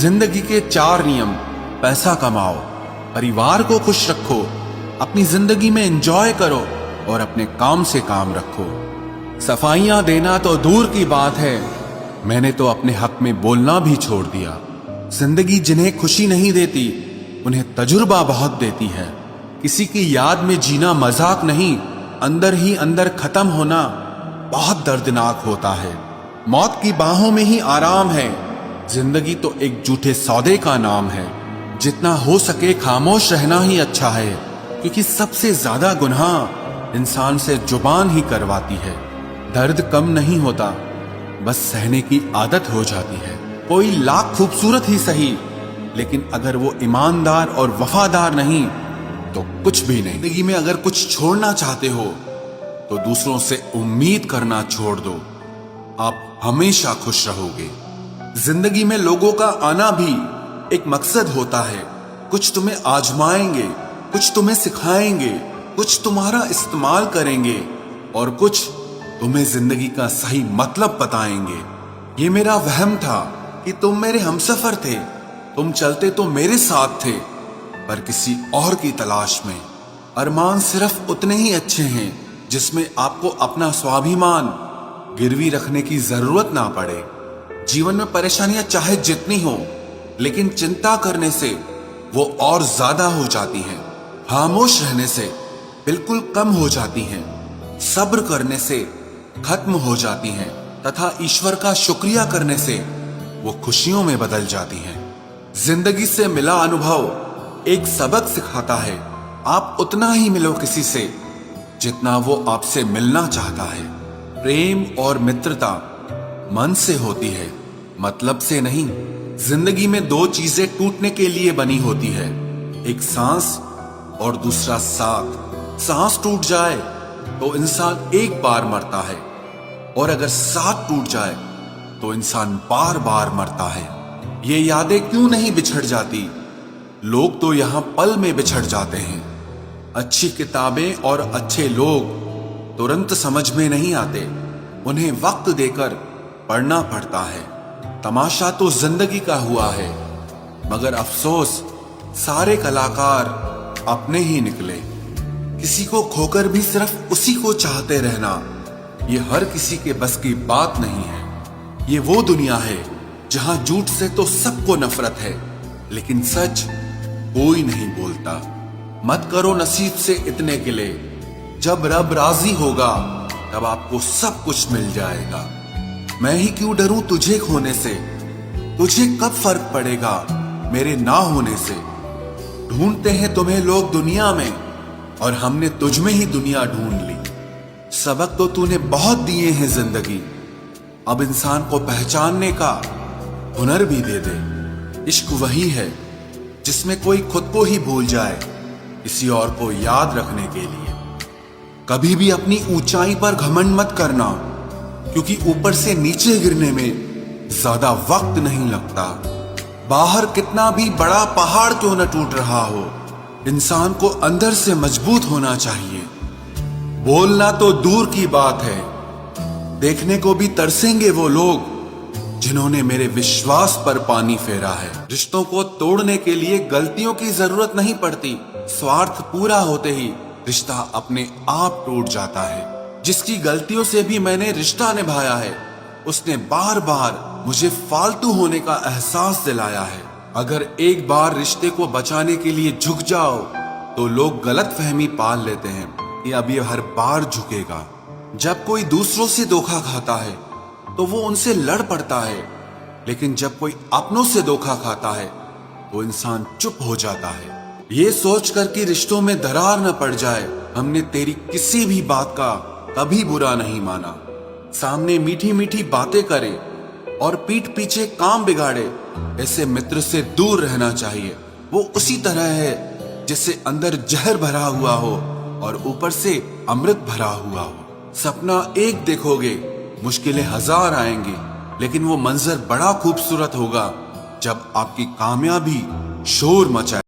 जिंदगी के 4 नियम। पैसा कमाओ, परिवार को खुश रखो, अपनी जिंदगी में एंजॉय करो और अपने काम से काम रखो। सफाइयां देना तो दूर की बात है, मैंने तो अपने हक में बोलना भी छोड़ दिया। जिंदगी जिन्हें खुशी नहीं देती उन्हें तजुर्बा बहुत देती है। किसी की याद में जीना मजाक नहीं, अंदर ही अंदर खत्म होना बहुत दर्दनाक होता है। मौत की बाहों में ही आराम है। जिंदगी तो एक झूठे सौदे का नाम है। जितना हो सके खामोश रहना ही अच्छा है, क्योंकि सबसे ज्यादा गुनाह इंसान से जुबान ही करवाती है। दर्द कम नहीं होता, बस सहने की आदत हो जाती है। कोई लाख खूबसूरत ही सही, लेकिन अगर वो ईमानदार और वफादार नहीं तो कुछ भी नहीं। जिंदगी में अगर कुछ छोड़ना चाहते हो तो दूसरों से उम्मीद करना छोड़ दो, आप हमेशा खुश रहोगे। जिंदगी में लोगों का आना भी एक मकसद होता है। कुछ तुम्हें आजमाएंगे, कुछ तुम्हें सिखाएंगे, कुछ तुम्हारा इस्तेमाल करेंगे और कुछ तुम्हें जिंदगी का सही मतलब बताएंगे। ये मेरा वहम था कि तुम मेरे हमसफर थे, तुम चलते तो मेरे साथ थे, पर किसी और की तलाश में। अरमान सिर्फ उतने ही अच्छे हैं जिसमें आपको अपना स्वाभिमान गिरवी रखने की जरूरत ना पड़े। जीवन में परेशानियां चाहे जितनी हो, लेकिन चिंता करने से वो और ज्यादा हो जाती हैं। खामोश रहने से बिल्कुल कम हो जाती हैं। सब्र करने से खत्म हो जाती हैं तथा ईश्वर का शुक्रिया करने से वो खुशियों में बदल जाती हैं। जिंदगी से मिला अनुभव एक सबक सिखाता है। आप उतना ही मिलो किसी से जितना वो आपसे मिलना चाहता है। प्रेम और मित्रता मन से होती है, मतलब से नहीं। जिंदगी में 2 चीजें टूटने के लिए बनी होती है, एक सांस और दूसरा साथ। सांस टूट जाए तो इंसान एक बार मरता है, और अगर साथ टूट जाए तो इंसान बार बार मरता है। ये यादें क्यों नहीं बिछड़ जाती? लोग तो यहां पल में बिछड़ जाते हैं। अच्छी किताबें और अच्छे लोग तुरंत समझ में नहीं आते, उन्हें वक्त देकर पढ़ना पड़ता है। तमाशा तो जिंदगी का हुआ है, मगर अफसोस सारे कलाकार अपने ही निकले। किसी को खोकर भी सिर्फ उसी को चाहते रहना, ये हर किसी के बस की बात नहीं है। ये वो दुनिया है जहां झूठ से तो सबको नफरत है, लेकिन सच कोई नहीं बोलता। मत करो नसीब से इतने गिले, जब रब राजी होगा तब आपको सब कुछ मिल जाएगा। मैं ही क्यों डरूं तुझे खोने से, तुझे कब फर्क पड़ेगा मेरे ना होने से। ढूंढते हैं तुम्हें लोग दुनिया में, और हमने तुझ में ही दुनिया ढूंढ ली। सबक तो तूने बहुत दिए हैं जिंदगी, अब इंसान को पहचानने का हुनर भी दे दे। इश्क वही है जिसमें कोई खुद को ही भूल जाए किसी और को याद रखने के लिए। कभी भी अपनी ऊंचाई पर घमंड मत करना, क्योंकि ऊपर से नीचे गिरने में ज्यादा वक्त नहीं लगता। बाहर कितना भी बड़ा पहाड़ क्यों न टूट रहा हो, इंसान को अंदर से मजबूत होना चाहिए। बोलना तो दूर की बात है, देखने को भी तरसेंगे वो लोग जिन्होंने मेरे विश्वास पर पानी फेरा है। रिश्तों को तोड़ने के लिए गलतियों की जरूरत नहीं पड़ती, स्वार्थ पूरा होते ही रिश्ता अपने आप टूट जाता है। जिसकी गलतियों से भी मैंने रिश्ता निभाया है, उसने बार बार मुझे फालतू होने का एहसास दिलाया है। अगर एक बार रिश्ते को बचाने के लिए झुक जाओ तो लोग गलत फहमी पाल लेते हैं कि अब ये हर बार झुकेगा। जब कोई दूसरों से धोखा खाता है तो वो उनसे लड़ पड़ता है, लेकिन जब कोई अपनों से धोखा खाता है तो इंसान चुप हो जाता है। ये सोचकर कि रिश्तों में दरार न पड़ जाए, हमने तेरी किसी भी बात का कभी बुरा नहीं माना। सामने मीठी मीठी बातें करे और पीठ पीछे काम बिगाड़े, ऐसे मित्र से दूर रहना चाहिए। वो उसी तरह है जैसे अंदर जहर भरा हुआ हो और ऊपर से अमृत भरा हुआ हो। सपना एक देखोगे, मुश्किलें 1000 आएंगी, लेकिन वो मंजर बड़ा खूबसूरत होगा जब आपकी कामयाबी शोर मचाए।